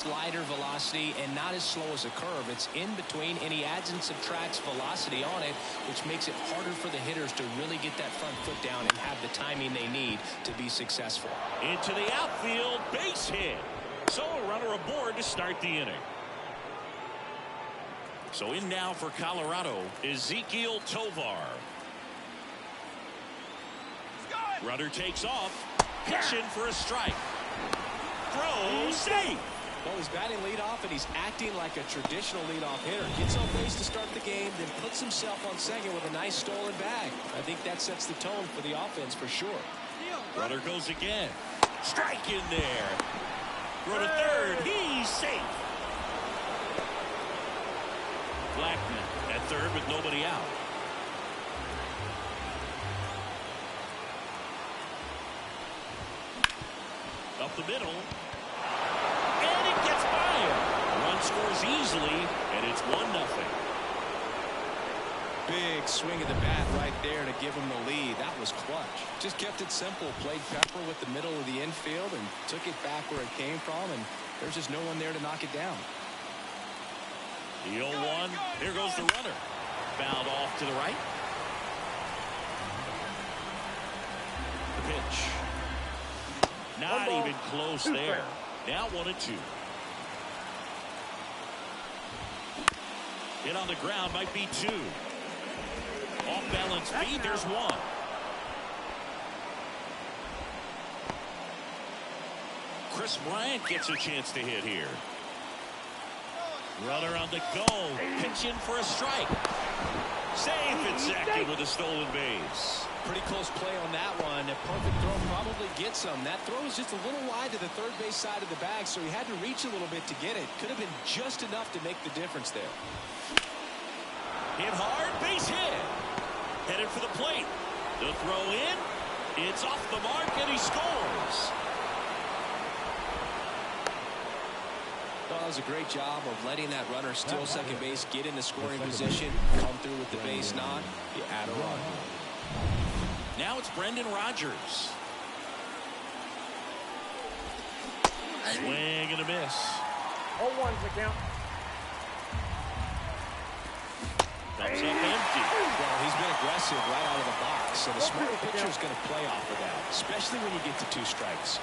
Slider velocity and not as slow as a curve. It's in between, and he adds and subtracts velocity on it, which makes it harder for the hitters to really get that front foot down and have the timing they need to be successful. Into the outfield, base hit. So a runner aboard to start the inning. So in now for Colorado, Ezequiel Tovar. Runner takes off, pitching for a strike. Throw, safe. Well, he's batting leadoff, and he's acting like a traditional leadoff hitter. Gets on base to start the game, then puts himself on second with a nice stolen bag. I think that sets the tone for the offense for sure. Runner goes again. Strike in there. Throw to third. He's safe. Blackman at third with nobody out. Up the middle. And it gets by him. Run scores easily, and it's 1-0. Big swing of the bat right there to give him the lead. That was clutch. Just kept it simple. Played Pepper with the middle of the infield and took it back where it came from, and there's just no one there to knock it down. The 0-1. Here goes the runner. Fouled off to the right. The pitch. Not even close there. Now 1-2. Hit on the ground, might be 2. Off balance feet, there's 1. Chris Bryant gets a chance to hit here. Runner on the go, pitching for a strike. Safe at second with a stolen base. Pretty close play on that one. A perfect throw probably gets him. That throw was just a little wide to the third base side of the bag, so he had to reach a little bit to get it. Could have been just enough to make the difference there. Hit hard, base hit. Headed for the plate. The throw in. It's off the mark, and he scores. Well, that was a great job of letting that runner steal second base, get in the scoring position, come through with the base nod. You add a run. Now it's Brendan Rodgers. Swing and a miss. 0-1's the count. Comes up empty. Well, he's been aggressive right out of the box, so the smart pitcher is going to play off of that, especially when you get to 2 strikes.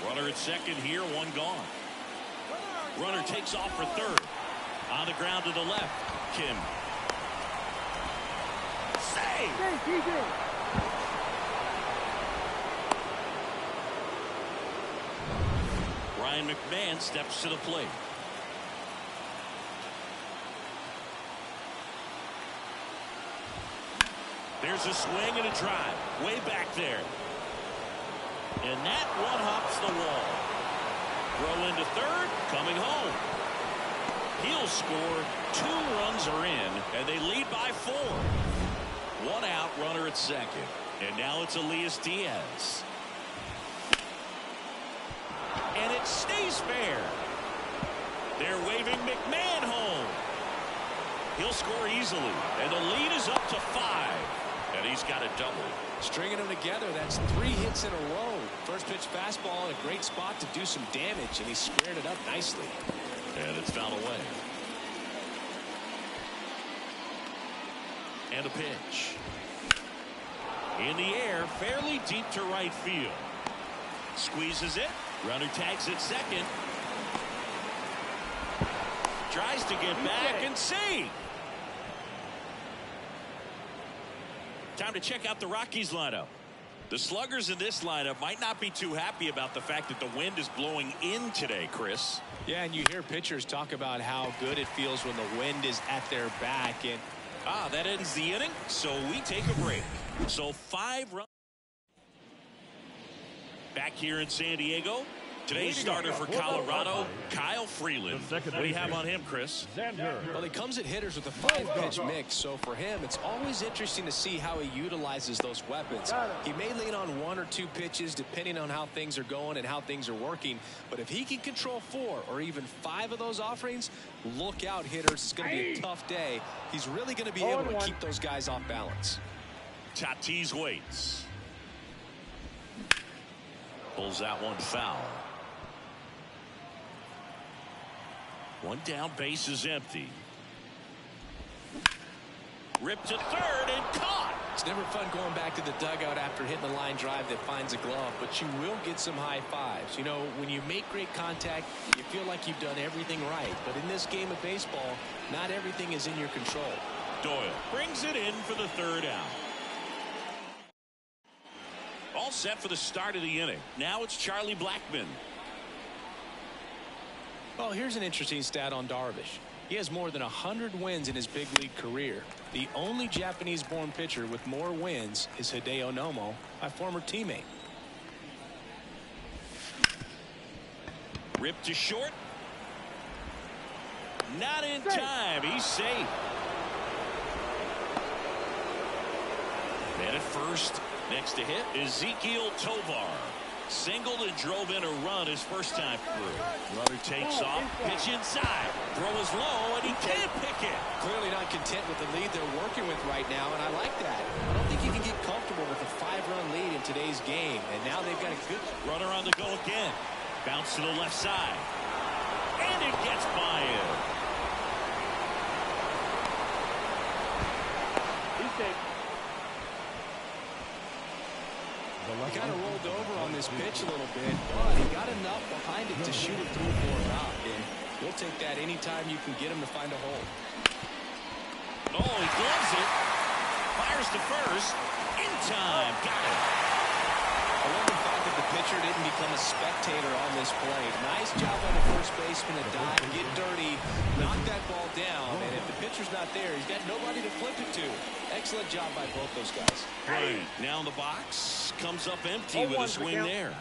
Runner at second here, 1 gone. Runner takes off for third. On the ground to the left. Kim. Save! Ryan McMahon steps to the plate. There's a swing and a drive. Way back there. And that one hops the wall. Throw into third, coming home. He'll score. 2 runs are in, and they lead by 4. 1 out, runner at second. And now it's Elias Diaz. And it stays fair. They're waving McMahon home. He'll score easily, and the lead is up to 5. And he's got a double. Stringing them together, that's 3 hits in a row. First pitch fastball in a great spot to do some damage, and he squared it up nicely. And it's fouled away. And a pitch. In the air, fairly deep to right field. Squeezes it. Runner tags at second. Tries to get back and see. Time to check out the Rockies lineup. The sluggers in this lineup might not be too happy about the fact that the wind is blowing in today, Chris. Yeah, and you hear pitchers talk about how good it feels when the wind is at their back. And that ends the inning, so we take a break. So 5 runs. Back here in San Diego, Today's starter for Colorado, Kyle Freeland. What do you have on him, Chris? Well, he comes at hitters with a 5-pitch mix, so for him, it's always interesting to see how he utilizes those weapons. He may lean on 1 or 2 pitches depending on how things are going and how things are working, but if he can control 4 or even 5 of those offerings, look out, hitters. It's going to be a tough day. He's really going to be able to keep those guys off balance. Tatis waits. Pulls that one foul. One down, base is empty. Ripped to third and caught. It's never fun going back to the dugout after hitting a line drive that finds a glove, but you will get some high fives. You know, when you make great contact, you feel like you've done everything right. But in this game of baseball, not everything is in your control. Doyle brings it in for the third out. All set for the start of the inning. Now it's Charlie Blackmon. Well, here's an interesting stat on Darvish. He has more than 100 wins in his big league career. The only Japanese-born pitcher with more wins is Hideo Nomo, my former teammate. Ripped to short. Not in time. He's safe. Man at first. Next to hit, Ezequiel Tovar. Singled and drove in a run his first time through. Runner takes off, pitch inside. Throw is low, and he can't pick it. Clearly not content with the lead they're working with right now, and I like that. I don't think you can get comfortable with a 5-run lead in today's game, and now they've got a good... Runner on the go again. Bounce to the left side. And it gets by him. He's safe. He kind of rolled over on this pitch a little bit, but he got enough behind it to shoot it through for a knock, and we'll take that anytime you can get him to find a hole. Oh, he gloves it. Fires to first. In time. Got it. I love the fact that the pitcher didn't become a spectator on this play. Nice job by the first baseman to dive, get dirty, knock that ball down, and if the pitcher's not there, he's got nobody to flip it to. Excellent job by both those guys. Right. Now in the box. Comes up empty with a swing there.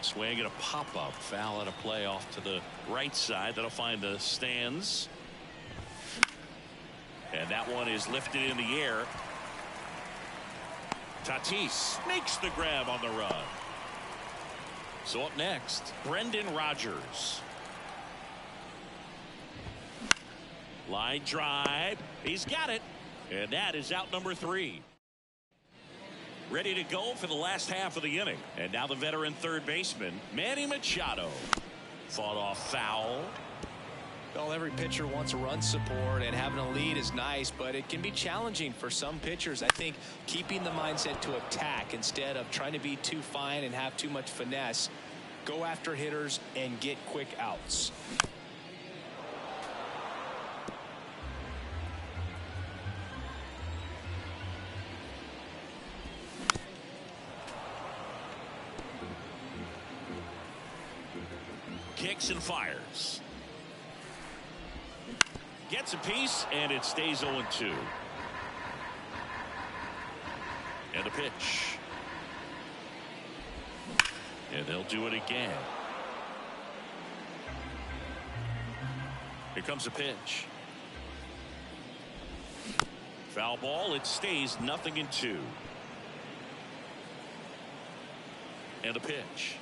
Swing and a pop-up. Foul at a play off to the right side. That'll find the stands. And that one is lifted in the air. Tatis makes the grab on the run. So up next, Brendan Rodgers. Line drive. He's got it. And that is out number 3. Ready to go for the last half of the inning. And now the veteran third baseman, Manny Machado. Fought off foul. Well, every pitcher wants a run support, and having a lead is nice, but it can be challenging for some pitchers. I think keeping the mindset to attack instead of trying to be too fine and have too much finesse. Go after hitters and get quick outs. Kicks and fires. Gets a piece, and it stays 0-2. And a pitch. And they'll do it again. Here comes a pitch. Foul ball. It stays 0-2. And a pitch.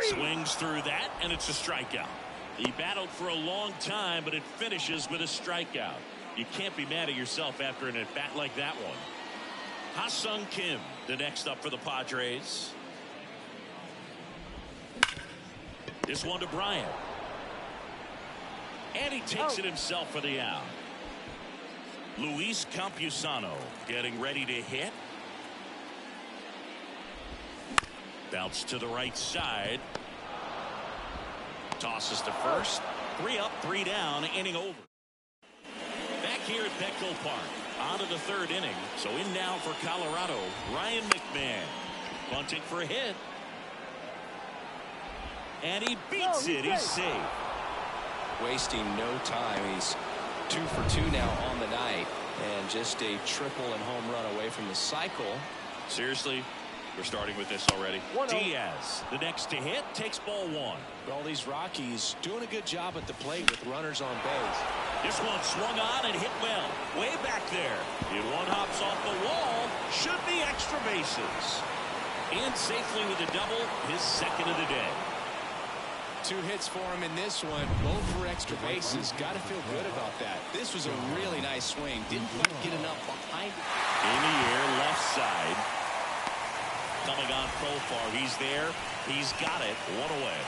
Swings through that, and it's a strikeout. He battled for a long time, but it finishes with a strikeout. You can't be mad at yourself after an at-bat like that one. Ha-Sung Kim, the next up for the Padres. This one to Bryant. And he takes it himself for the out. Luis Campusano getting ready to hit. Bounce to the right side. Tosses to first. 3 up, 3 down, inning over. Back here at Petco Park. On to the third inning. So in now for Colorado, Ryan McMahon. Bunting for a hit. And he beats it. He's safe. Wasting no time. He's 2 for 2 now on the night. And just a triple and home run away from the cycle. Seriously, we're starting with this already. Diaz, the next to hit, takes ball one. All these Rockies doing a good job at the plate with runners on base. This one swung on and hit well. Way back there. It one hops off the wall. Should be extra bases. And safely with a double, his second of the day. 2 hits for him in this one, both for extra bases. Got to feel good about that. This was a really nice swing. Didn't quite get enough behind it. In the air, left side. Coming on Profar. He's there. He's got it. One away.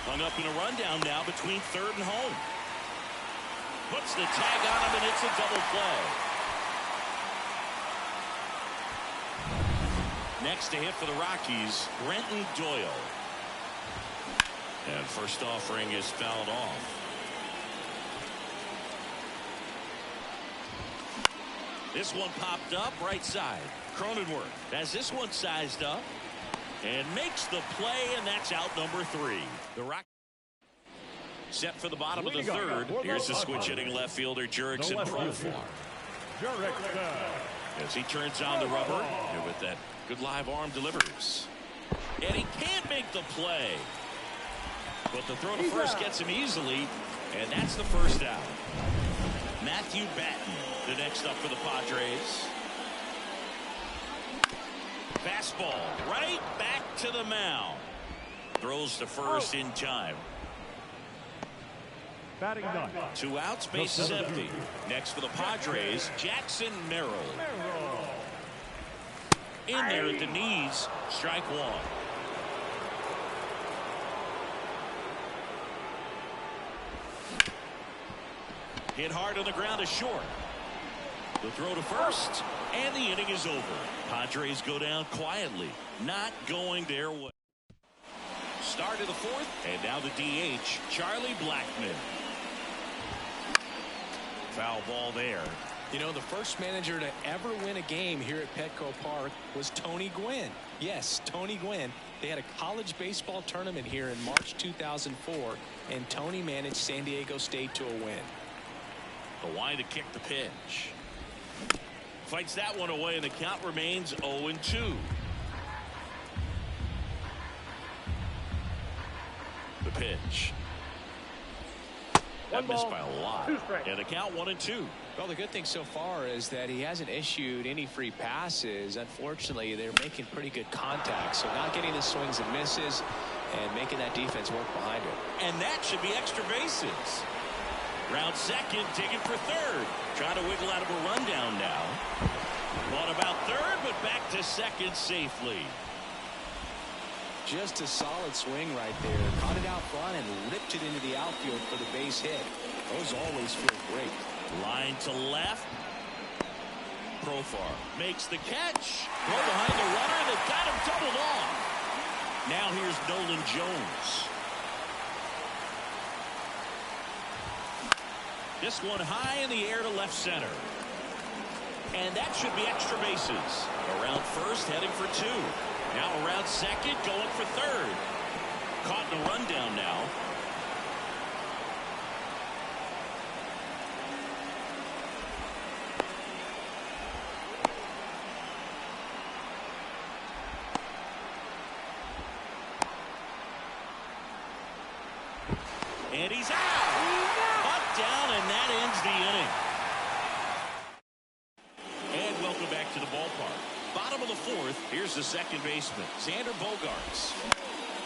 Hung up in a rundown now between third and home. Puts the tag on him, and it's a double play. Next to hit for the Rockies, Brenton Doyle. And first offering is fouled off. This one popped up right side. Cronenworth has this one sized up and makes the play, and that's out number 3. The Rockies set for the bottom of the third. Here's the switch hitting left fielder Jurickson Profar. As he turns on the rubber, and with that good live arm delivers. And he can't make the play. But the throw to first gets him easily, and that's the first out. Matthew Batten, the next up for the Padres. Fastball right back to the mound. Throws to first in time. Batting done. 2 outs, base is empty. Next for the Padres, Jackson Merrill. In there at the knees, strike 1. Hit hard on the ground to short. The throw to first, and the inning is over. Padres go down quietly, not going their way. Start of the 4th, and now the DH, Charlie Blackmon. Foul ball there. You know, the first manager to ever win a game here at Petco Park was Tony Gwynn. Yes, Tony Gwynn. They had a college baseball tournament here in March 2004, and Tony managed San Diego State to a win. The line to kick the pitch. Fights that one away, and the count remains 0-2. The pitch. That missed by a lot. And the count 1-2. Well, the good thing so far is that he hasn't issued any free passes. Unfortunately, they're making pretty good contact, so not getting the swings and misses and making that defense work behind it. And that should be extra bases. Round second, digging for third. Trying to wiggle out of a rundown now. Thought about third, but back to second safely. Just a solid swing right there. Caught it out front and ripped it into the outfield for the base hit. Those always feel great. Line to left. Profar makes the catch. Throw behind the runner. They got him doubled off. Now here's Nolan Jones. This one high in the air to left center. And that should be extra bases. Around first, heading for 2. Now around second, going for third. Caught in a rundown now. And he's out. Butt down, and that ends the inning. And welcome back to the ballpark. Bottom of the 4th, here's the second baseman, Xander Bogaerts.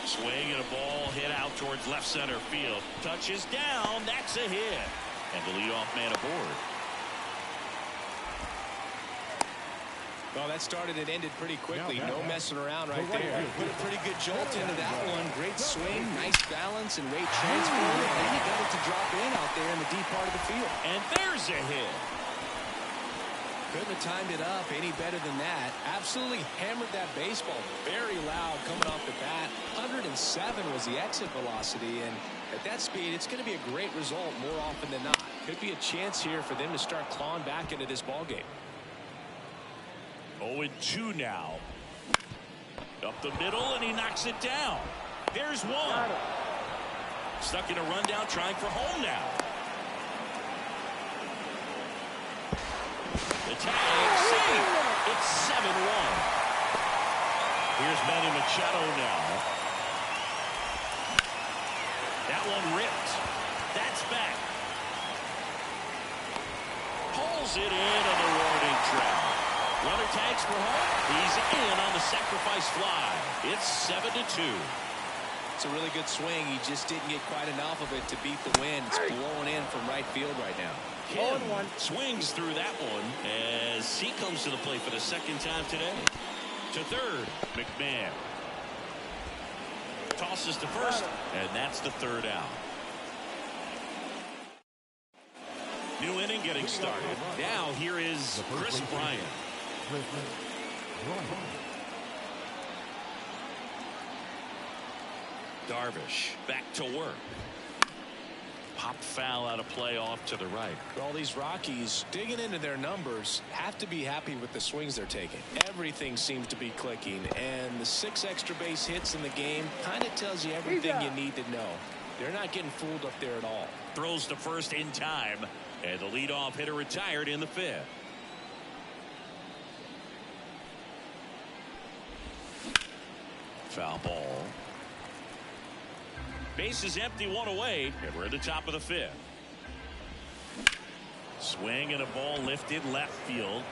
Swing and a ball hit out towards left center field. Touches down, that's a hit. And the leadoff man aboard. Well, that started and ended pretty quickly. No messing around right there. Put a pretty good jolt into that one. Great swing, nice balance, and rate transfer. And he got it to drop in out there in the deep part of the field. And there's a hit. Couldn't have timed it up any better than that. Absolutely hammered that baseball very loud coming off the bat. 107 was the exit velocity, and at that speed, it's going to be a great result more often than not. Could be a chance here for them to start clawing back into this ball game. 0-2 now. Up the middle, and he knocks it down. There's one. Stuck in a rundown, trying for home now. The tag, safe. It's 7-1. Here's Manny Machado now. That one ripped. That's back. Pulls it in on the warning track. Runner tags for home. He's in on the sacrifice fly. It's 7-2. It's a really good swing. He just didn't get quite enough of it to beat the wind. It's blowing in from right field right now. Kim swings through that one as he comes to the plate for the second time today. To third, McMahon. Tosses to first, and that's the third out. New inning getting started. Now here is Chris Bryant. Darvish back to work. Pop foul out of play off to the right. All these Rockies digging into their numbers have to be happy with the swings they're taking. Everything seems to be clicking, and the 6 extra base hits in the game kind of tells you everything you need to know. They're not getting fooled up there at all. Throws to first in time, and the leadoff hitter retired in the 5th. Foul ball. Base is empty, 1 away, and we're at the top of the 5th. Swing and a ball lifted left field.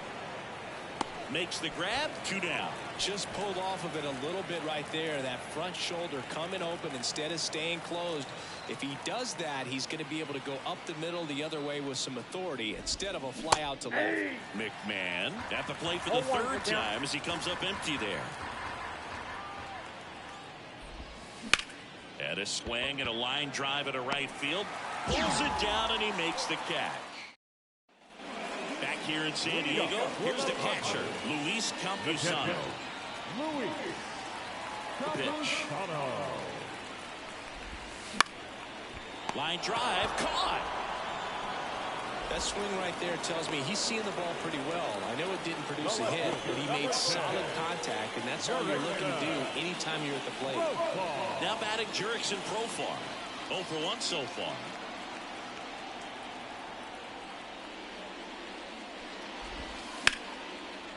Makes the grab, 2 down. Just pulled off of it a little bit right there. That front shoulder coming open instead of staying closed. If he does that, he's going to be able to go up the middle the other way with some authority instead of a fly out to left. McMahon at the plate for the 3rd time as he comes up empty there. And a swing and a line drive at a right field. Pulls it down and he makes the catch. Back here in San Diego, here's the catcher, Luis Campusano. The pitch. Line drive, caught. That swing right there tells me he's seeing the ball pretty well. I know it didn't produce a hit, but he made solid contact, and that's all you're looking to do anytime you're at the plate. Now batting Jurickson Profar. 0 for 1 so far.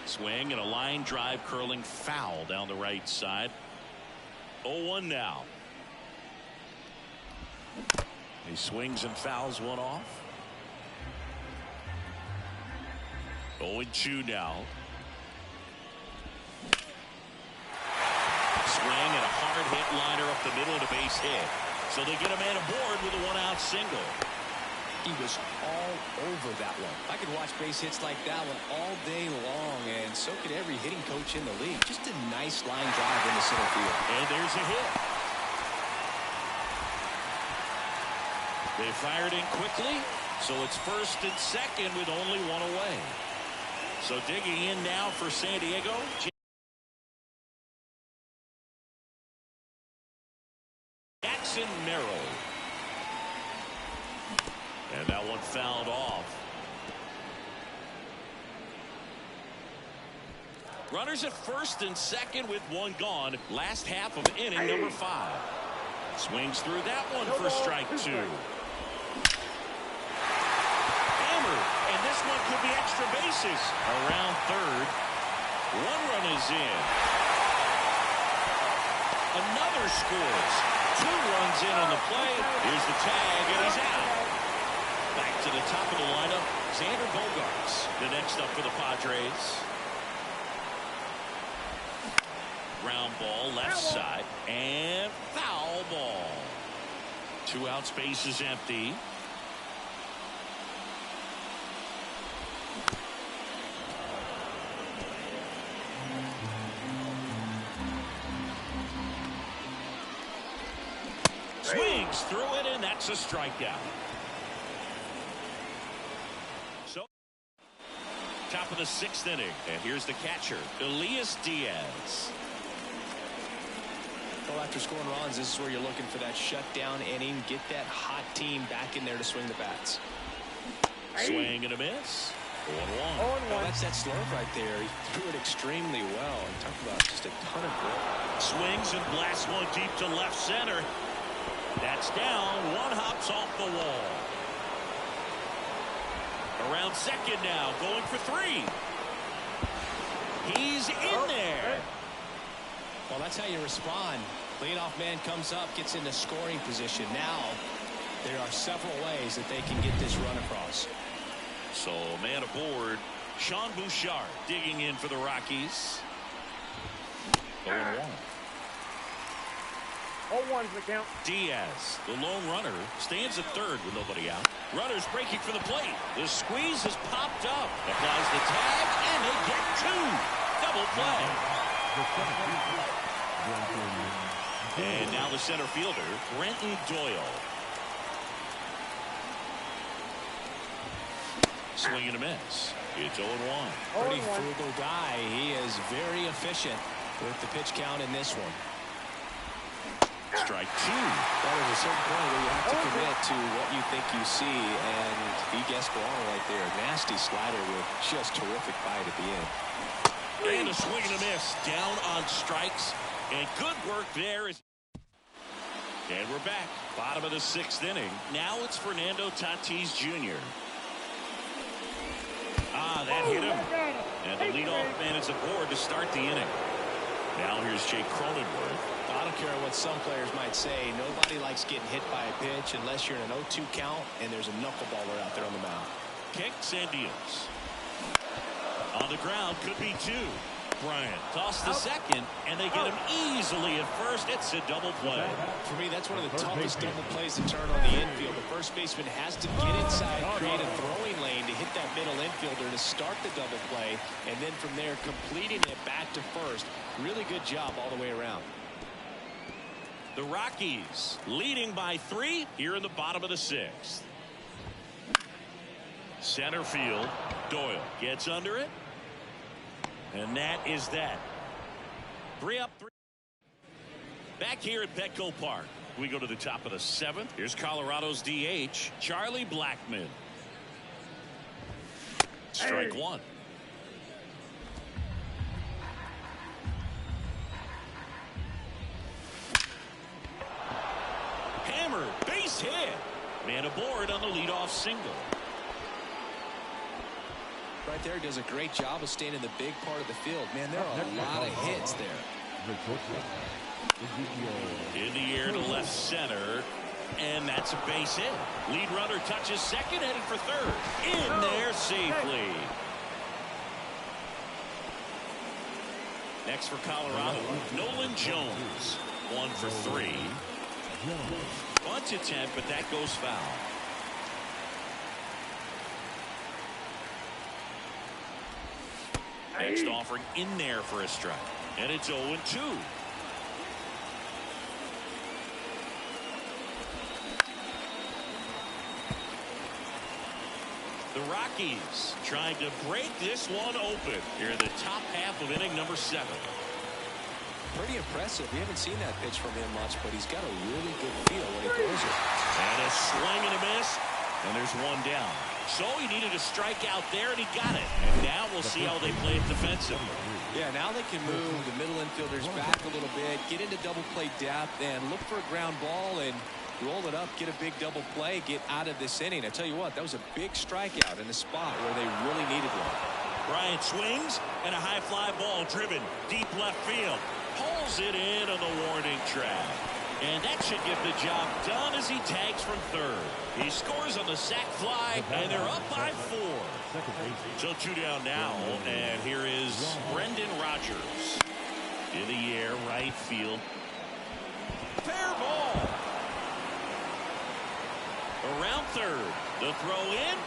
Swing and a line drive curling foul down the right side. 0-1 now. He swings and fouls one off. 0-2 now. Swing and a hard hit liner up the middle of the base hit. So they get a man aboard with a 1-out single. He was all over that one. I could watch base hits like that one all day long, and so could every hitting coach in the league. Just a nice line drive in the center field. And there's a hit. They fired in quickly, so it's first and second with only 1 away. So digging in now for San Diego. Jackson Merrill. And that one fouled off. Runners at first and second with 1 gone. Last half of inning number 5. Swings through that one for strike 2. Hammered, and this one could be extra bases. Around third. 1 run is in. Another scores. 2 runs in on the play. Here's the tag, and he's out. Back to the top of the lineup, Xander Bogaerts, the next up for the Padres. Ground ball left side, and foul ball. 2 outs, base is empty. Swings through it, and that's a strikeout. So, top of the 6th inning, and here's the catcher, Elias Diaz. Well, after scoring runs, this is where you're looking for that shutdown inning. Get that hot team back in there to swing the bats. Swing and a miss. 1-1. Well, that's that slurve right there. He threw it extremely well. And talk about just a ton of grip. Swings and blasts one deep to left center. That's down. 1 hops off the wall. Around second now, going for three. He's in there. Well, that's how you respond. Leadoff man comes up, gets into scoring position. Now, there are several ways that they can get this run across. So, man aboard, Sean Bouchard digging in for the Rockies. 0-1. 0-1's the count. Diaz, the lone runner, stands at third with nobody out. Runners breaking for the plate. The squeeze has popped up. Applies the tag, and they get two. Double play. And now the center fielder, Brenton Doyle. Swing and a miss. It's 0-1. Pretty frugal guy. He is very efficient with the pitch count in this one. Strike two. But at a certain point where you have to commit to what you think you see, and he gets ball right there. Nasty slider with just terrific bite at the end. And a swing and a miss. Down on strikes. And good work there. And we're back. Bottom of the sixth inning. Now it's Fernando Tatis Jr. That hit him. And the leadoff man is aboard to start the inning. Now here's Jake Cronenworth. I don't care what some players might say. Nobody likes getting hit by a pitch unless you're in an 0-2 count and there's a knuckleballer out there on the mound. Kicks and deals. On the ground, could be two. Bryant toss the second, and they get him easily at first. It's a double play. For me, that's one of the toughest double plays to turn on the infield. The first baseman has to get inside, create a throwing lane to hit that middle infielder to start the double play, and then from there completing it back to first. Really good job all the way around. The Rockies leading by 3 here in the bottom of the sixth. Center field. Doyle gets under it. And that is that. 3 up, 3. Back here at Petco Park. We go to the top of the 7th. Here's Colorado's DH, Charlie Blackmon. Strike one. Hammer, base hit. Man aboard on the leadoff single. Right there does a great job of staying in the big part of the field. Man, there are a lot of hits there. In the air to left center. And that's a base hit. Lead runner touches second, heading for third. In there safely. Next for Colorado, Nolan Jones. 1 for 3. Bunt attempt, but that goes foul. Next offering in there for a strike. And it's 0-2. The Rockies trying to break this one open here in the top half of inning number 7. Pretty impressive. We haven't seen that pitch from him much, but he's got a really good feel when he throws it. And a swing and a miss. And there's one down. So he needed a strikeout there, and he got it. And now we'll see how they play it defensively. Yeah, now they can move the middle infielders back a little bit, get into double play depth, and look for a ground ball and roll it up, get a big double play, get out of this inning. I tell you what, that was a big strikeout in a spot where they really needed one. Bryant swings, and a high fly ball driven deep left field. Pulls it in on the warning track. And that should get the job done as he tags from third. He scores on the sac fly, and they're up by 4. So 2 down now, and here is Brendan Rodgers. In the air, right field. Fair ball. Around third. The throw in.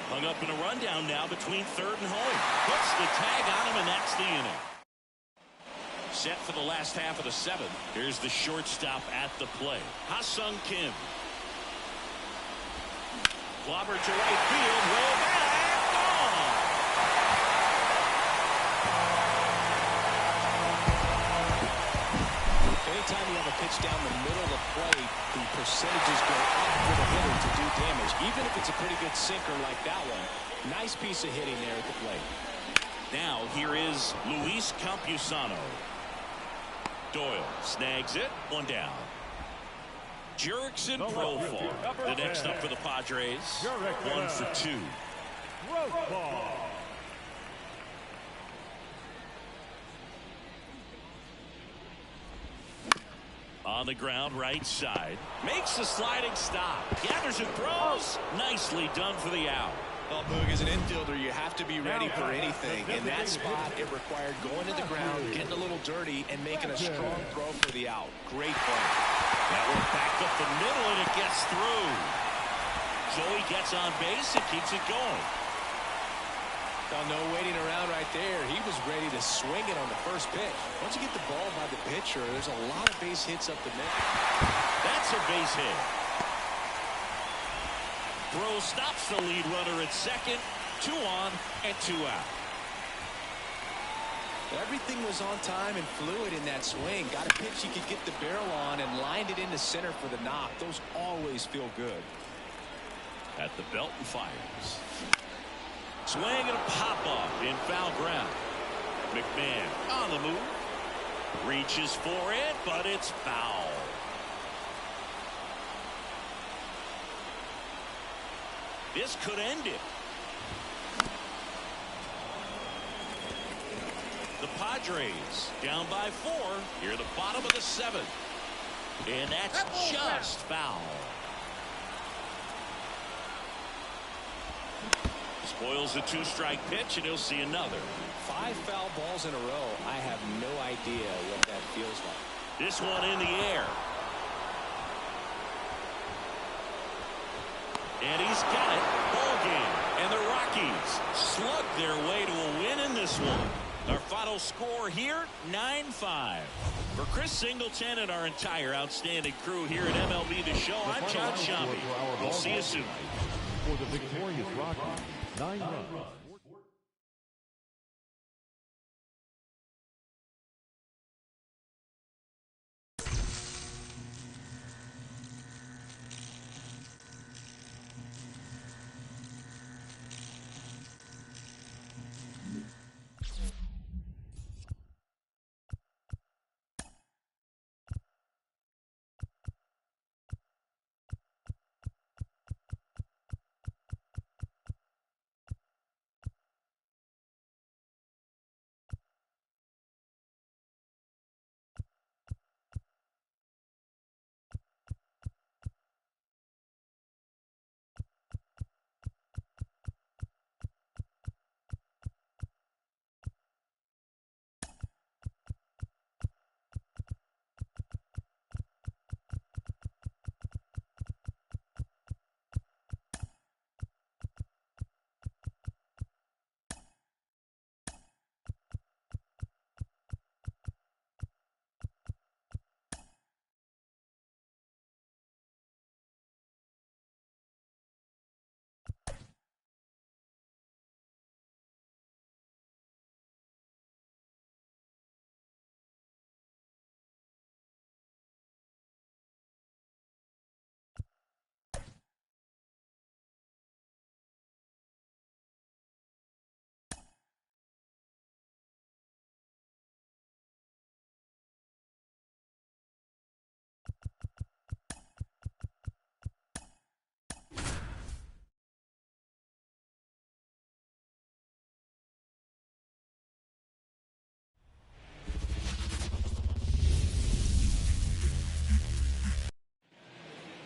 Hung up in a rundown now between third and home. Puts the tag on him, and that's the inning. Set for the last half of the 7th. Here's the shortstop at the plate, Ha-Sung Kim. Clobber to right field, way back, gone. Anytime you have a pitch down the middle of the plate, the percentages go up for the hitter to do damage, even if it's a pretty good sinker like that one. Nice piece of hitting there at the plate. Now here is Luis Campusano. Doyle snags it, 1 down. Jurickson Profar, the next up for the Padres. 1 for 2. On the ground, right side. Makes the sliding stop. Gathers and throws. Nicely done for the out. Well, Boog, as an infielder, you have to be ready for anything. In that spot, it required going to the ground, getting a little dirty, and making a strong throw for the out. Great play. That one back up the middle, and it gets through. Joey gets on base and keeps it going. Well, no waiting around right there. He was ready to swing it on the first pitch. Once you get the ball by the pitcher, there's a lot of base hits up the middle. That's a base hit. Throw stops the lead runner at second. 2 on and 2 out. Everything was on time and fluid in that swing. Got a pitch he could get the barrel on and lined it into center for the knock. Those always feel good. At the belt and fires. Swing and a pop-up in foul ground. McMahon on the move. Reaches for it, but it's foul. This could end it. The Padres down by 4 here at the bottom of the 7th. And that's just foul. Spoils the 2-strike pitch, and he'll see another. 5 foul balls in a row. I have no idea what that feels like. This one in the air. And he's got it. Ball game. And the Rockies slug their way to a win in this one. Our final score here, 9-5. For Chris Singleton and our entire outstanding crew here at MLB The Show, I'm John Shambi. We'll see you soon. For the victorious Rockies, 9 runs.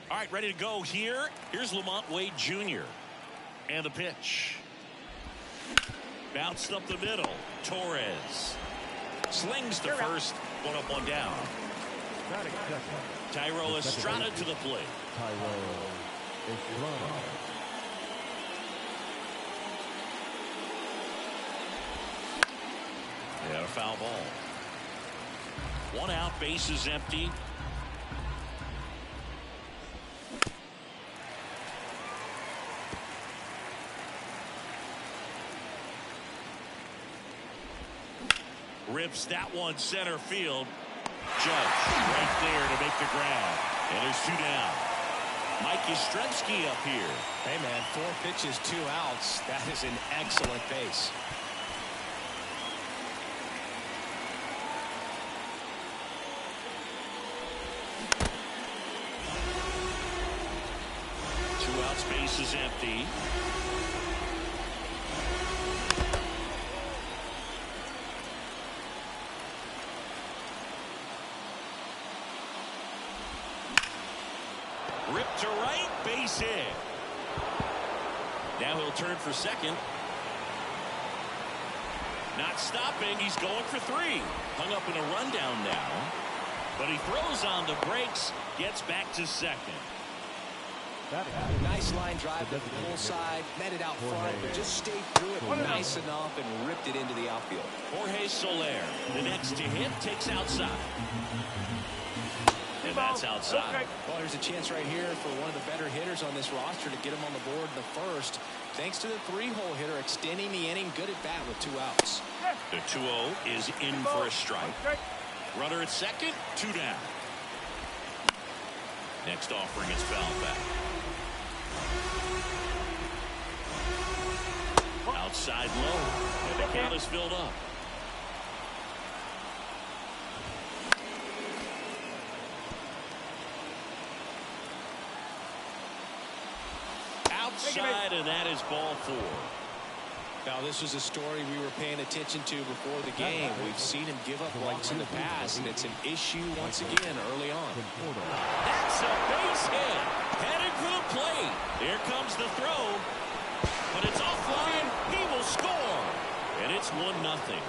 All right, ready to go here. Here's Lamont Wade Jr. And the pitch. Bounced up the middle. Torres slings the first. 1 up, 1 down. Tyro Estrada to the plate. Tyro Estrada. Yeah, a foul ball. 1 out, bases empty. Rips that one center field. Judge right there to make the grab. And there's 2 down. Mike Yastrzemski up here. Hey, man, 4 pitches, 2 outs. That is an excellent base. base is empty. Ripped to right, base hit. Now he'll turn for second. Not stopping, he's going for three. Hung up in a rundown now. But he throws on the brakes, gets back to second. Nice line drive to the pull side, met it out front, but just stayed through it nice enough and ripped it into the outfield. Jorge Soler, the next to hit, takes outside. And that's outside. Well, there's a chance right here for one of the better hitters on this roster to get him on the board in the first. Thanks to the three-hole hitter extending the inning. Good at bat with 2 outs. The 2-0 is in for a strike. Runner at second, 2 down. Next offering is fouled back. Outside low, and the count is filled up. Outside, and that is ball 4. Now, this was a story we were paying attention to before the game. We've seen him give up walks in the past, and it's an issue once again early on. That's a base hit. Headed for the plate. Here comes the throw. But it's offline. He will score. And it's 1-0.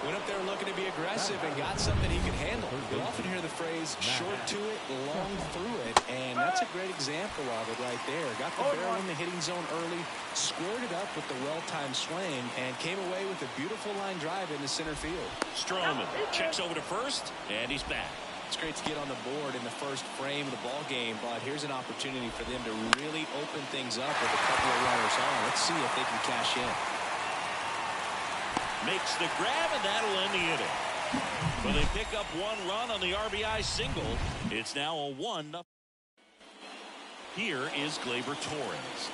Went up there looking to be aggressive and got something he could handle. You'll often hear the phrase short to it, long through it, and that's a great example of it right there. Got the barrel in the hitting zone early, squared it up with the well-timed swing, and came away with a beautiful line drive into center field. Stroman checks over to first, and he's back. It's great to get on the board in the first frame of the ball game, but here's an opportunity for them to really open things up with a couple of runners on. Let's see if they can cash in. Makes the grab, and that'll end the inning. Well, they pick up 1 run on the RBI single. It's now a 1-0. Here is Gleyber Torres.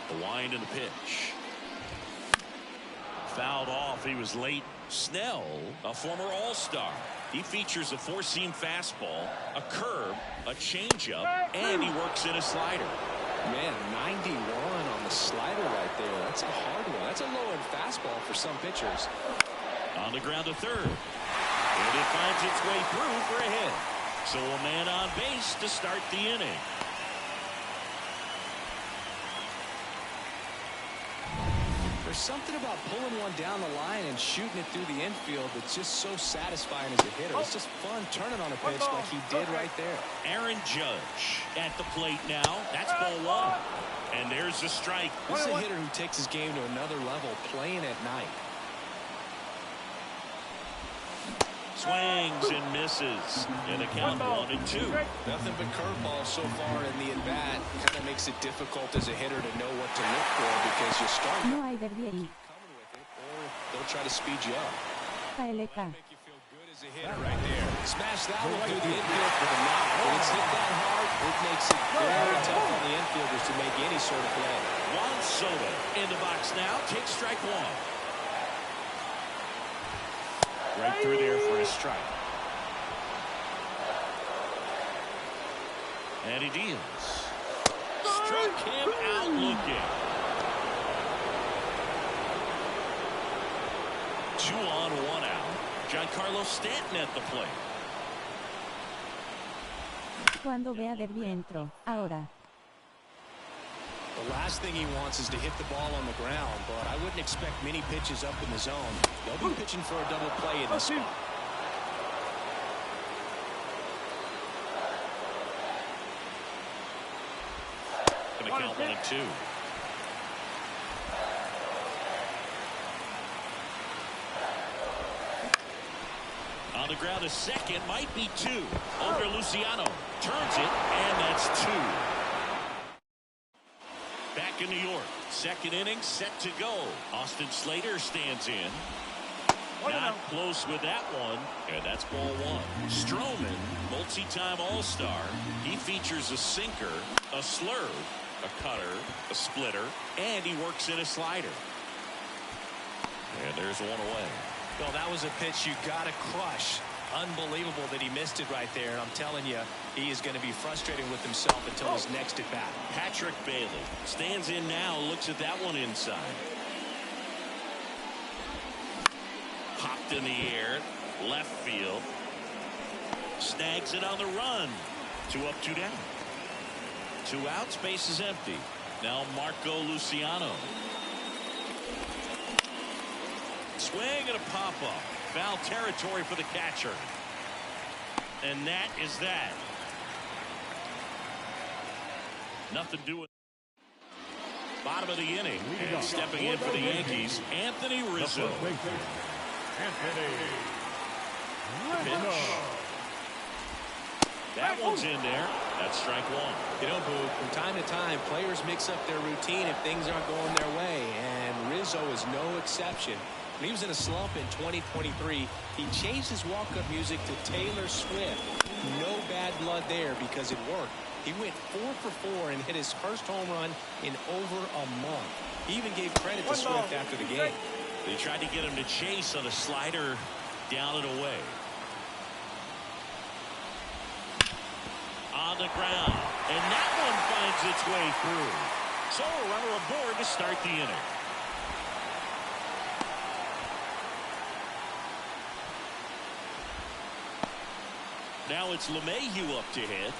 The wind and the pitch. Fouled off. He was late. Snell, a former All-Star. He features a 4-seam fastball, a curve, a changeup, and he works in a slider. Man, 91 on the slider right there. That's a hard one. That's a low-end fastball for some pitchers. On the ground to third. And it finds its way through for a hit. So a man on base to start the inning. There's something about pulling one down the line and shooting it through the infield that's just so satisfying as a hitter. It's just fun turning on a pitch like he did right there. Aaron Judge at the plate now. That's ball 1. And there's a strike. This is a hitter who takes his game to another level, playing at night. Swings and misses. And the count 1-2. Nothing but curveballs so far in the at-bat. Kind of makes it difficult as a hitter to know what to look for because you start coming with it, or they'll try to speed you up. Make you feel good as a hitter right there. Smash that one through the infield for the knock. When it's hit that hard, it makes it very tough on the infielders to make any sort of play. Juan Soto in the box now. Takes strike 1. Right through there for a strike. And he deals. Struck him out looking. 2 on, 1 out. Giancarlo Stanton at the plate. Cuando vea derbi entro. Ahora. The last thing he wants is to hit the ball on the ground, but I wouldn't expect many pitches up in the zone. They'll be pitching for a double play in this spot. Going to count 1-2. On the ground, a second, might be 2. Over Luciano. Turns it, and that's 2. Back in New York, second inning set to go. Austin Slater stands in. Not close with that one, and that's ball 1. Stroman, multi-time All-Star. He features a sinker, a slurve, a cutter, a splitter, and he works in a slider. And there's 1 away. Well, that was a pitch you got to crush. Unbelievable that he missed it right there. And I'm telling you, he is going to be frustrated with himself until his next at bat. Patrick Bailey stands in now, looks at that one inside. Hopped in the air, left field. Snags it on the run. 2 up, 2 down. 2 outs, base is empty. Now Marco Luciano. Swing and a pop-up. Foul territory for the catcher. And that is that. Nothing doing. Bottom of the inning. And stepping in for the Yankees, Anthony Rizzo. Pitch. That one's in there. That's strike 1. You know, Boo, from time to time, players mix up their routine if things aren't going their way. And Rizzo is no exception. When he was in a slump in 2023, he changed his walk-up music to Taylor Swift. No bad blood there because it worked. He went 4 for 4 and hit his first home run in over a month. He even gave credit to Swift after the game. They tried to get him to chase on a slider down and away. On the ground. And that one finds its way through. So a runner aboard to start the inning. Now it's LeMahieu up to hit.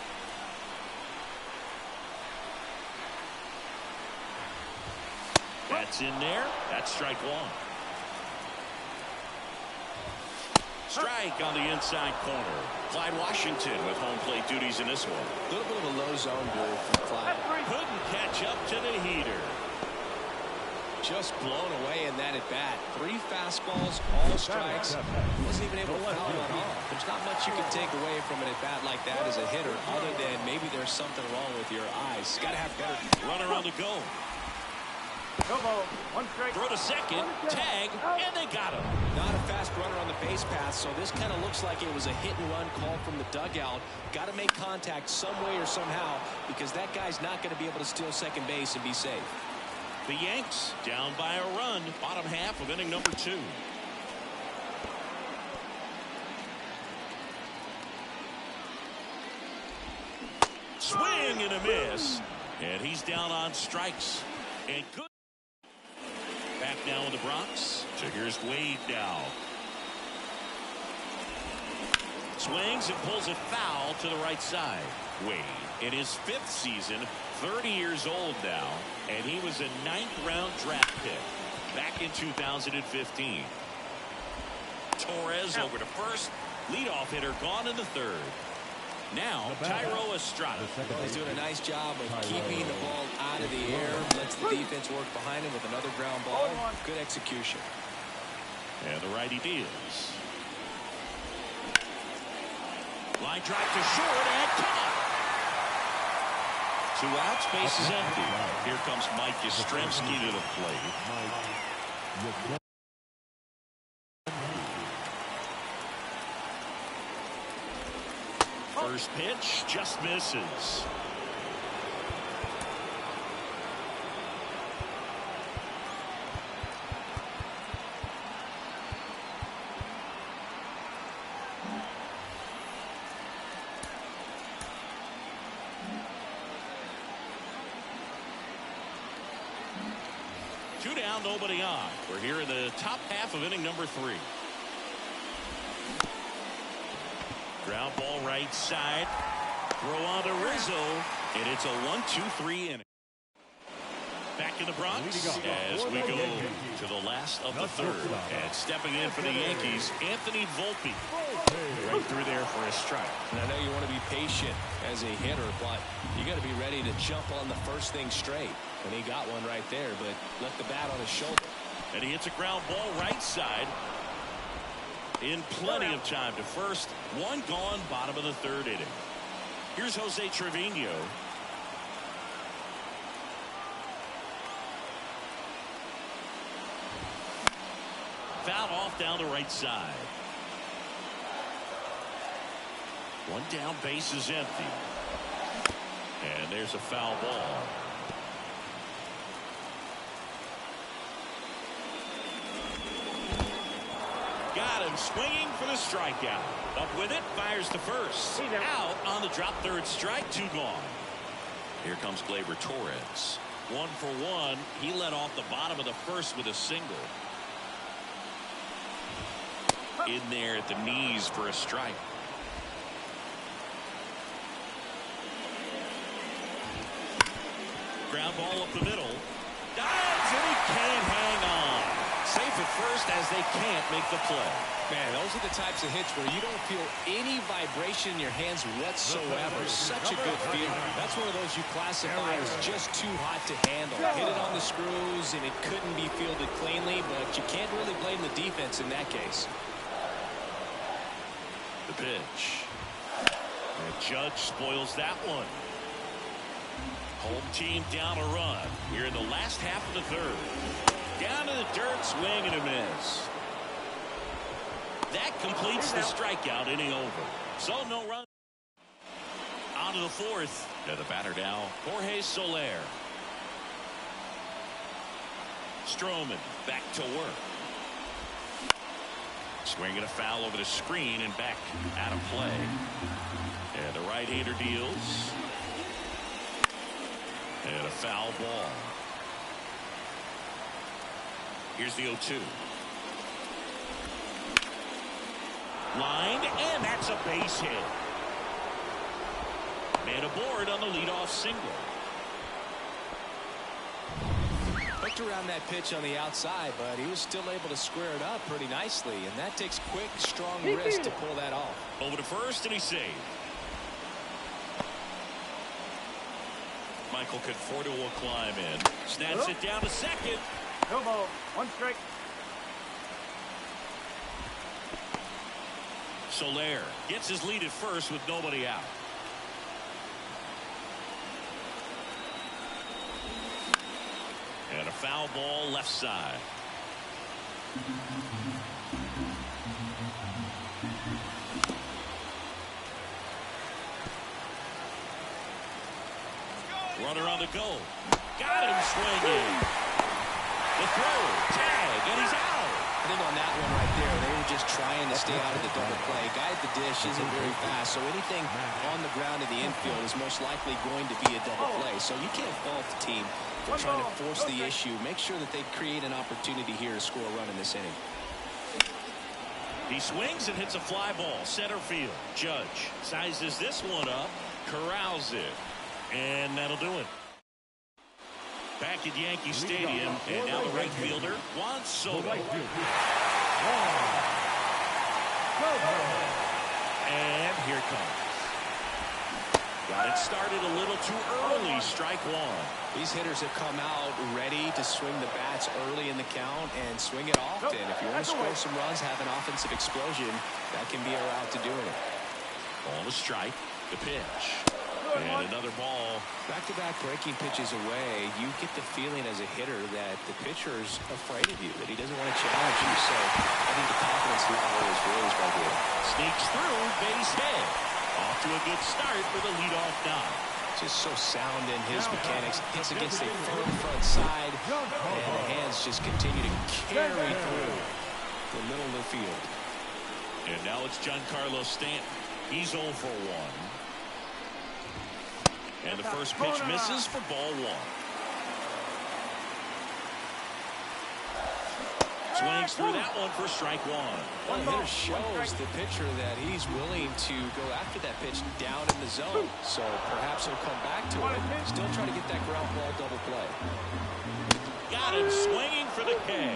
That's in there. That's strike 1. Strike on the inside corner. Clyde Washington with home plate duties in this one. A little bit of a low zone duel from Clyde. Couldn't catch up to the heater. Just blown away in that at bat. 3 fastballs, all strikes. Wasn't even able to foul one off. There's not much you can take away from an at bat like that as a hitter, other than maybe there's something wrong with your eyes. Got to have better. Runner on the go. Throw to second, tag, and they got him. Not a fast runner on the base path, so this kind of looks like it was a hit and run call from the dugout. Got to make contact some way or somehow, because that guy's not going to be able to steal second base and be safe. The Yanks down by a run, bottom half of inning number 2. Swing and a miss, and he's down on strikes. And good. Back now in the Bronx. So here's Wade now. Swings and pulls it foul to the right side. Wade in his 5th season, 30 years old now, and he was a 9th round draft pick back in 2015. Torres over to first. Leadoff hitter gone in the 3rd. Now Tyro Estrada. He's doing a nice job of keeping the ball out of the air. Lets the defense work behind him with another ground ball. Good execution. And the righty deals. Line drive to short and caught. 2 outs, base is empty. Here comes Mike Yastrzemski to the plate. First pitch just misses. Two down, nobody on. We're here in the top half of inning number 3. Ground ball right side. Throw on to Rizzo. And it's a 1-2-3 inning. Back in the Bronx as we go to the last of the 3rd. And stepping in for the Yankees, Anthony Volpe. Right through there for a strike. And I know you want to be patient as a hitter, but you got to be ready to jump on the first thing straight. And he got one right there, but left the bat on his shoulder. And he hits a ground ball right side. In plenty of time to first. 1 gone, bottom of the 3rd inning. Here's Jose Trevino. Foul off down the right side. 1 down, base is empty. And there's a foul ball. Got him swinging for the strikeout. Up with it, fires to first. Out on the drop, third strike, 2 gone. Here comes Gleyber Torres. 1 for 1. He led off the bottom of the first with a single. In there at the knees for a strike. Ground ball up the middle. Dives and he can't hang on. Safe at first as they can't make the play. Man, those are the types of hits where you don't feel any vibration in your hands whatsoever. Such a good feeling. That's one of those you classify as just too hot to handle. Hit it on the screws and it couldn't be fielded cleanly, but you can't really blame the defense in that case. The pitch. And Judge spoils that one. Home team down a run here in the last half of the third. Down to the dirt, swing and a miss. That completes the strikeout, inning over. So no run. On to the fourth. And the batter now, Jorge Soler. Stroman back to work. Swinging a foul over the screen and back out of play. And the right-hander deals. And a foul ball. Here's the 0-2. Lined, and that's a base hit. Man aboard on the leadoff single. Hooked around that pitch on the outside, but he was still able to square it up pretty nicely, and that takes quick, strong wrist to pull that off. Over to first, and he's saved. Michael Conforto will climb in. Snaps it down to second. No ball. 1 strike. Soler gets his lead at first with nobody out. And a foul ball left side. Runner on the go. Got him swinging. The throw, tag, and he's out. I think on that one right there, they were just trying to stay out of the double play. Guy at the dish isn't very fast, so anything on the ground in the infield is most likely going to be a double play. So you can't fault the team for trying to force the issue. Make sure that they create an opportunity here to score a run in this inning. He swings and hits a fly ball, center field. Judge sizes this one up, corrals it, and that'll do it. Back at Yankee Stadium, and now the right fielder, Juan Soto. And here it comes. Got it started a little too early, strike one. These hitters have come out ready to swing the bats early in the count and swing it often. If you want to score some runs, have an offensive explosion, that can be a route to doing it. Ball to strike, the pitch. And another ball. Back-to-back breaking pitches away, you get the feeling as a hitter that the pitcher's afraid of you, that he doesn't want to challenge you. So I think the confidence level is raised by here. Sneaks through, base hit. Off to a good start for the leadoff knock. Just so sound in his mechanics. Hits against a firm front side, and the hands just continue to carry through the middle of the field. And now it's Giancarlo Stanton. He's 0 for 1. And the first pitch misses for ball 1. Swings through that one for strike 1. Well, the hitter shows the pitcher that he's willing to go after that pitch down in the zone. So perhaps he'll come back to it. Still trying to get that ground ball double play. Got him swinging for the K.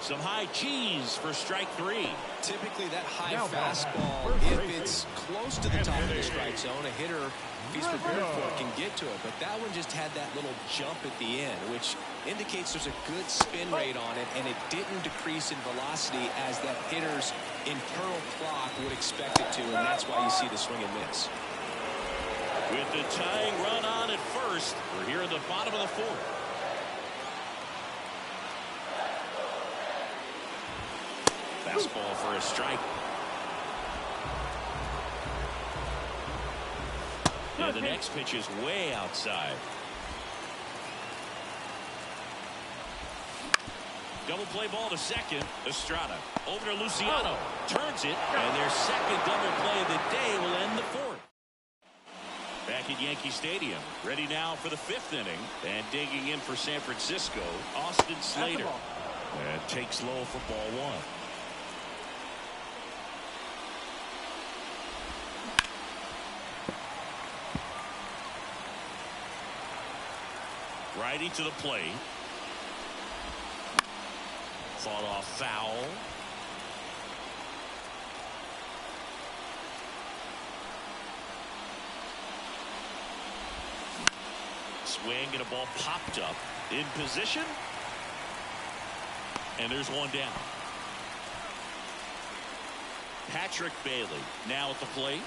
Some high cheese for strike 3. Typically that high fastball, if it's close to the top of the strike zone, a hitter, if he's prepared for it, can get to it. But that one just had that little jump at the end, which indicates there's a good spin rate on it, and it didn't decrease in velocity as that hitter's internal clock would expect it to, and that's why you see the swing and miss. With the tying run on at first, we're here in the bottom of the fourth. Fastball for a strike. And the next pitch is way outside. Double play ball to second. Estrada over to Luciano. Turns it, and their second double play of the day will end the fourth. Back at Yankee Stadium, ready now for the fifth inning, and digging in for San Francisco, Austin Slater. And takes low for ball one. Righty to the plate. Fought off foul. Swing and a ball popped up. In position. And there's one down. Patrick Bailey now at the plate.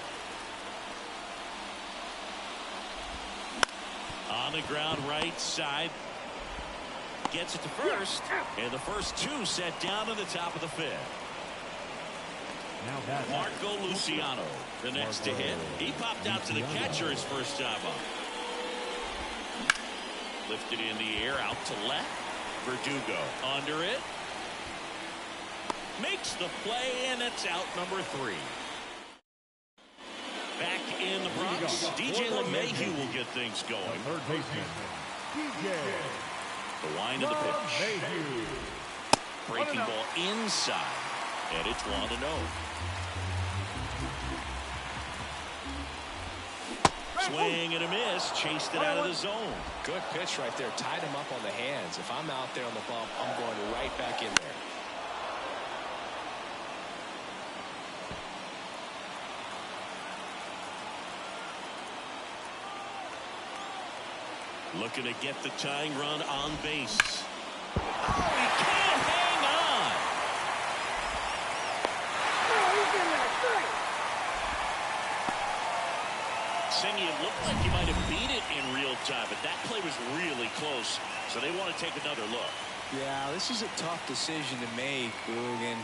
On the ground right side. Gets it to first. And the first two set down to the top of the fifth. Marco Luciano, the next to hit. He popped out to the catcher his first time up. Lifted in the air out to left. Verdugo under it. Makes the play, and it's out number 3. Back in the Bronx, DJ LeMahieu will get things going. Third baseman, DJ. The wind of the pitch. Breaking ball inside, and it's 1-0. Swing and a miss. Chased it out of the zone. Good pitch right there. Tied him up on the hands. If I'm out there on the bump, I'm going right back in there. Looking to get the tying run on base. Oh, he can't hang on. Singy, it looked like he might have beat it in real time, but that play was really close, so they want to take another look. Yeah, this is a tough decision to make, Boog, and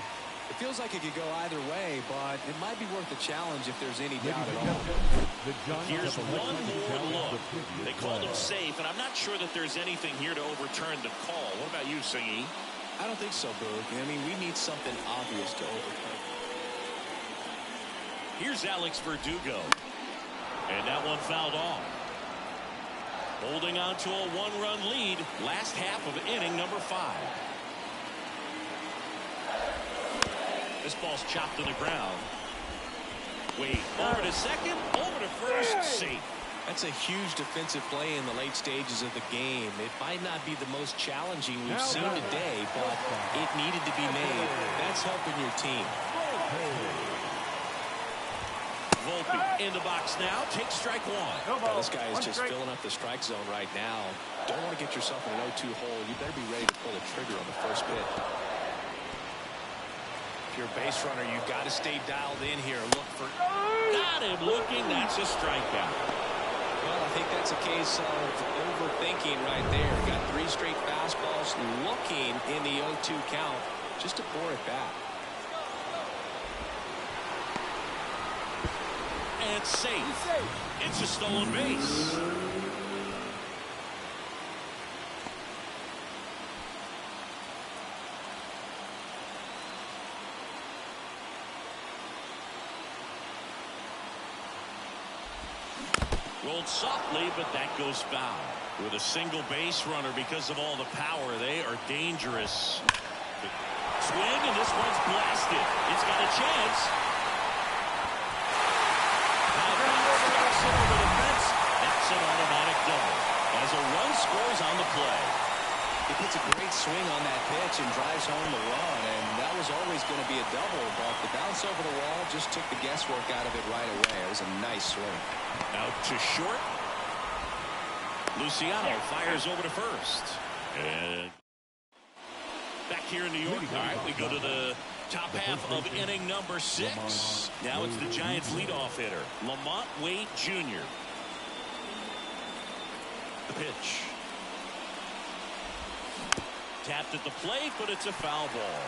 it feels like it could go either way, but it might be worth a challenge if there's any doubt at all. Here's one more look. They called him safe, and I'm not sure that there's anything here to overturn the call. What about you, Singy? I don't think so, Boog. I mean, we need something obvious to overturn. Here's Alex Verdugo. And that one fouled off. Holding on to a 1-run lead. Last half of inning number 5. This ball's chopped to the ground. Wait, over to second, over to first, safe. That's a huge defensive play in the late stages of the game. It might not be the most challenging we've seen today, but it needed to be made. That's helping your team. Volpe in the box now. Takes strike 1. Well, this guy is just filling up the strike zone right now. Don't want to get yourself in an 0-2 hole. You better be ready to pull the trigger on the first pitch. If you're a base runner, you've got to stay dialed in here. Look for... Got him looking. That's a strikeout. Well, I think that's a case of overthinking right there. Got 3 straight fastballs looking in the 0-2 count just to pour it back. And safe. It's a stolen base. Rolled softly, but that goes foul. With a single base runner because of all the power, they are dangerous. Swing, and this one's blasted. It's got a chance. Over the fence. That's an automatic double. As a run scores on the play. He puts a great swing on that pitch and drives home the run, and that was always going to be a double, but the bounce over the wall just took the guesswork out of it right away. It was a nice swing. Out to short. Luciano fires over to first. And back here in New York. All right, we go to the top half of inning number 6. Now it's the Giants leadoff hitter, Lamont Wade Jr. The pitch. Tapped at the plate, but it's a foul ball.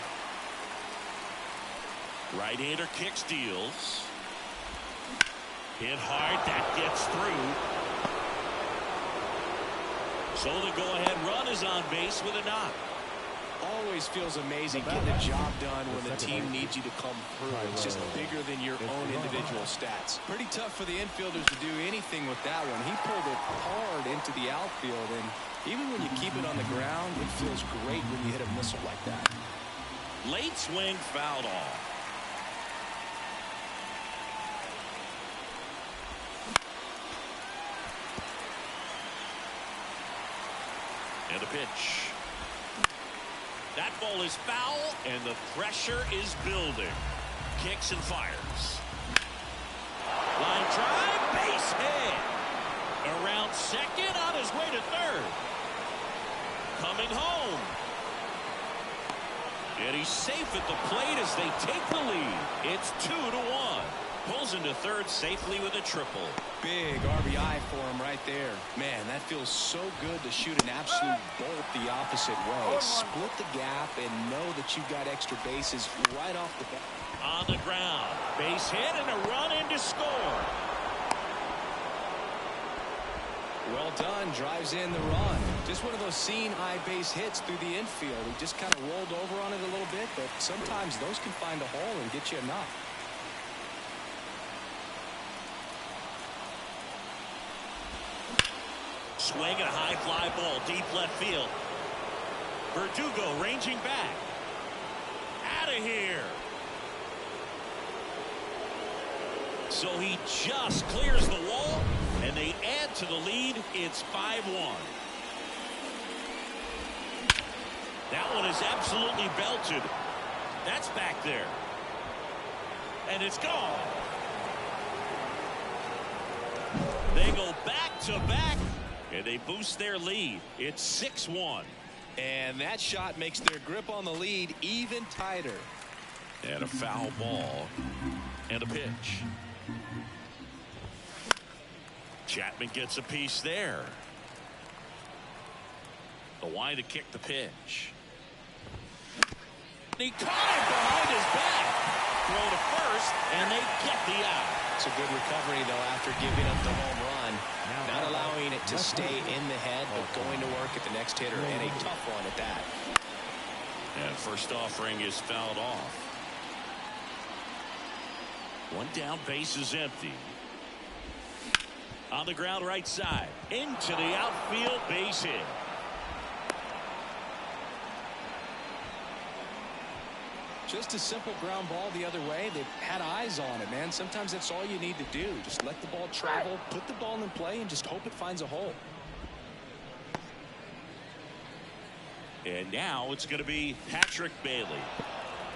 Right-hander kick steals. Hit hard. That gets through. So the go-ahead run is on base with a knock. Always feels amazing getting a job done when the team needs you to come through. It's just bigger than your own individual stats. Pretty tough for the infielders to do anything with that one. He pulled it hard into the outfield, and even when you keep it on the ground, it feels great when you hit a missile like that. Late swing, fouled off. And a pitch. That ball is foul, and the pressure is building. Kicks and fires. Line drive, base hit. Around second, on his way to third. Coming home. And he's safe at the plate as they take the lead. It's 2-1. Pulls into third safely with a triple. Big RBI for him right there. Man, that feels so good to shoot an absolute bolt the opposite way. Split the gap and know that you've got extra bases right off the bat. On the ground. Base hit and a run in to score. Well done. Drives in the run. Just one of those seeing eye base hits through the infield. He just kind of rolled over on it a little bit, but sometimes those can find a hole and get you enough. Swing and a high fly ball deep left field. Verdugo ranging back. Out of here. So he just clears the wall, and they add to the lead. It's 5-1. That one is absolutely belted. That's back there. And it's gone. They go back to back. And they boost their lead. It's 6-1. And that shot makes their grip on the lead even tighter. And a foul ball. And a pitch. Chapman gets a piece there. The wide to kick the pitch. He caught it behind his back. Throw to first, and they get the out. It's a good recovery, though, after giving up the home run. Not allowing it to stay in the head, but going to work at the next hitter, and a tough one at that. And first offering is fouled off. One down, base is empty. On the ground right side. Into the outfield, base hit. Just a simple ground ball the other way. They've had eyes on it, man. Sometimes that's all you need to do. Just let the ball travel, put the ball in play, and just hope it finds a hole. And now it's going to be Patrick Bailey.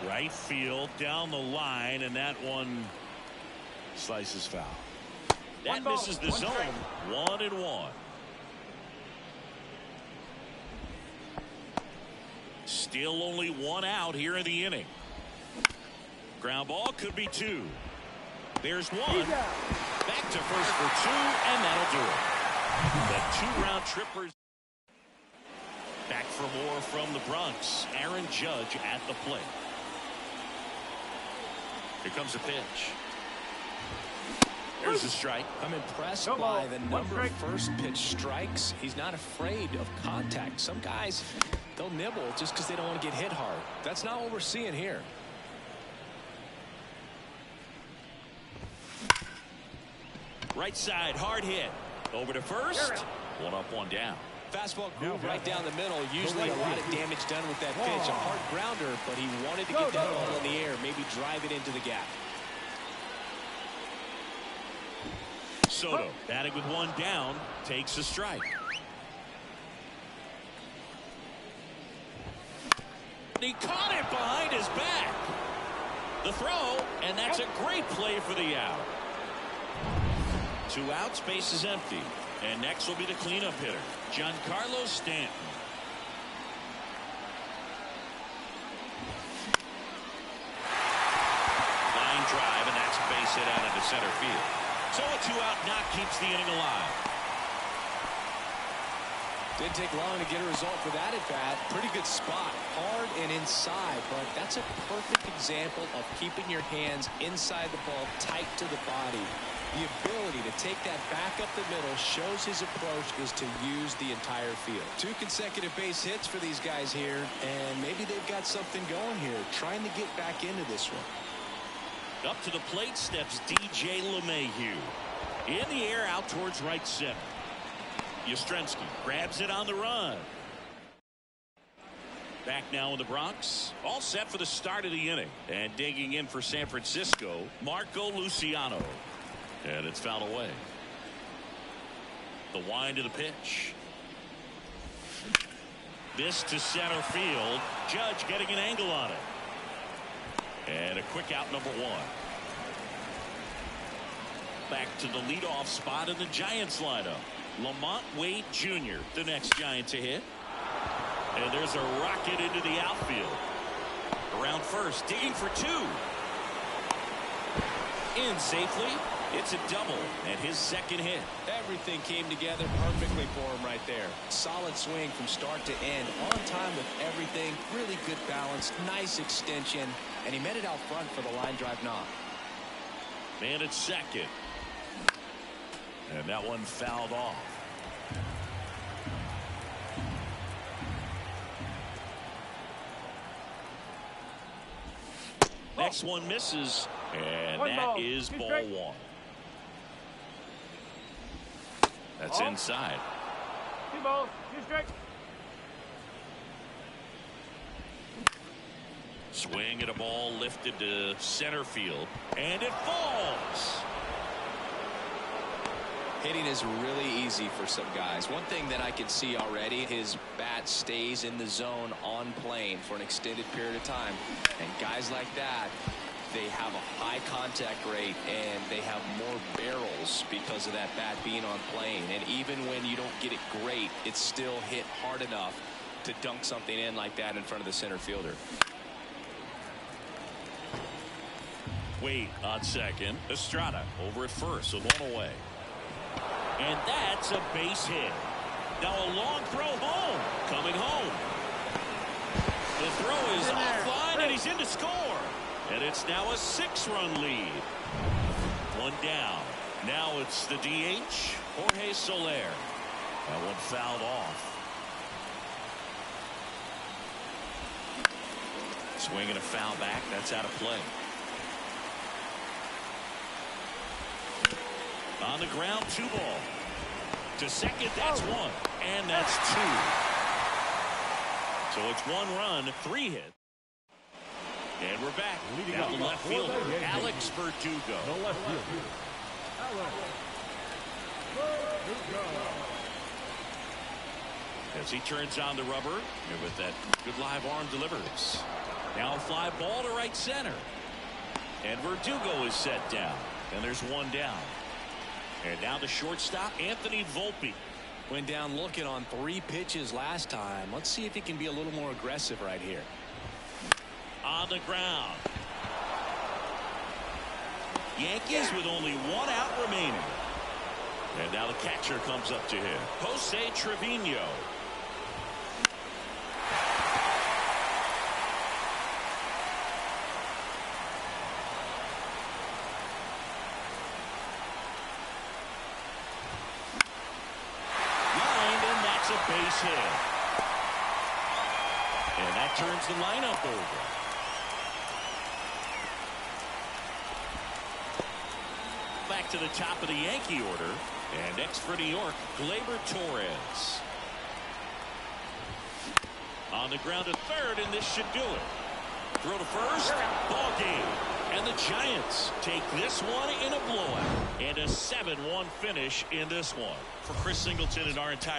Right field, down the line, and that one slices foul. That misses the zone. 1-1. Still only one out here in the inning. Ground ball could be two. There's one. Back to first for two, and that'll do it. The two-round trippers. Back for more from the Bronx. Aaron Judge at the plate. Here comes a pitch. There's a strike. I'm impressed by the number of first pitch strikes. He's not afraid of contact. Some guys, they'll nibble just because they don't want to get hit hard. That's not what we're seeing here. Right side, hard hit. Over to first. One up, one down. Fastball groove right down the middle. Usually a lot of damage done with that pitch. A hard grounder, but he wanted to get that ball in the air, maybe drive it into the gap. Soto, batting with one down, takes a strike. He caught it behind his back. The throw, and that's a great play for the out. 2 outs, base is empty. And next will be the cleanup hitter, Giancarlo Stanton. Line drive, and that's a base hit out into center field. So a 2-out knock keeps the inning alive. Didn't take long to get a result for that at bat. Pretty good spot, hard and inside, but that's a perfect example of keeping your hands inside the ball, tight to the body. The ability to take that back up the middle shows his approach is to use the entire field. 2 consecutive base hits for these guys here, and maybe they've got something going here, trying to get back into this one. Up to the plate steps DJ LeMahieu. In the air out towards right center. Yastrzemski grabs it on the run. Back now in the Bronx. All set for the start of the inning. And digging in for San Francisco, Marco Luciano. And it's fouled away. The wind of the pitch. This to center field. Judge getting an angle on it. And a quick out, number 1. Back to the leadoff spot in the Giants lineup. Lamont Wade Jr., the next Giant to hit. And there's a rocket into the outfield. Around first, digging for 2. In safely. It's a double and his second hit. Everything came together perfectly for him right there. Solid swing from start to end. On time with everything. Really good balance. Nice extension. And he met it out front for the line drive knock. Man at second. And that one fouled off. Next one misses. And that is ball 1. That's inside. 2 balls, 2 strikes. Swing at a ball lifted to center field. And it falls. Hitting is really easy for some guys. One thing that I can see already, his bat stays in the zone on plane for an extended period of time. And guys like that, they have a high contact rate and they have more barrels because of that bat being on plane. And even when you don't get it great, it's still hit hard enough to dunk something in like that in front of the center fielder. Wade on second. Estrada over at first, so 1 away. And that's a base hit. Now a long throw home. Coming home. The throw is offline and he's in to score. And it's now a 6-run lead. 1 down. Now it's the DH, Jorge Soler. That one fouled off. Swing and a foul back. That's out of play. On the ground, 2 ball. To second, that's 1. And that's 2. So it's 1 run, 3 hits. And we're back. Now the left fielder, Alex Verdugo. The left fielder, Alex Verdugo. As he turns on the rubber, and with that good live arm delivers. Now a fly ball to right center. And Verdugo is set down. And there's 1 down. And now the shortstop, Anthony Volpe. Went down looking on 3 pitches last time. Let's see if he can be a little more aggressive right here. On the ground. Yankees with only 1 out remaining. And now the catcher comes up to him. Jose Trevino. Lined, and that's a base hit. And that turns the lineup over. Back to the top of the Yankee order. And next for New York, Gleyber Torres. On the ground to third, and this should do it. Throw to first, ball game. And the Giants take this one in a blowout. And a 7-1 finish in this one. For Chris Singleton and our entire